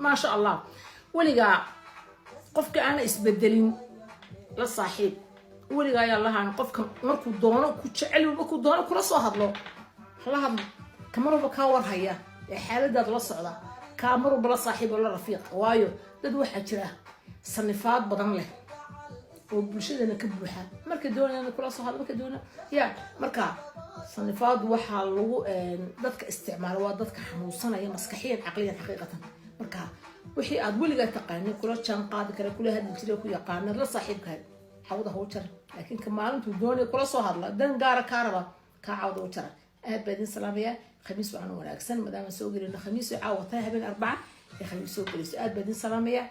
ما شاء الله ولقى قفك أنا إسبدلين للصاحب ولقى يا الله أنا قفك مركو دونه كتشعل ومركو دونه كل صهر له الله كمروا بكاور هيا حالة ده للصعدة كامروا بلا صاحب ولا رفيق وايو دد واحد جراه صنفات بدن له وبلشدنا كبوحه marka doonayna kula soo hadlo marka doona ya marka صنفات waxa lagu dadka isticmaalo waa dadka xanuunsanaya maskaxiyan aqliyan xaqiiqatan marka wixii aad waliga taqaanay kula jaan qaadi kara kula hadli jiray ku yaqaan la saaxiibka hawada hoo jar laakiin ka maalintu doonay kula soo hadla dan gaara kaaraba ka cawda u jar aad baadin salaamaya khamiis waxaan wanaagsan maadaama soo gelina khamiis caawata habeen arbaca khamiis soo gelis aad baadin salaamaya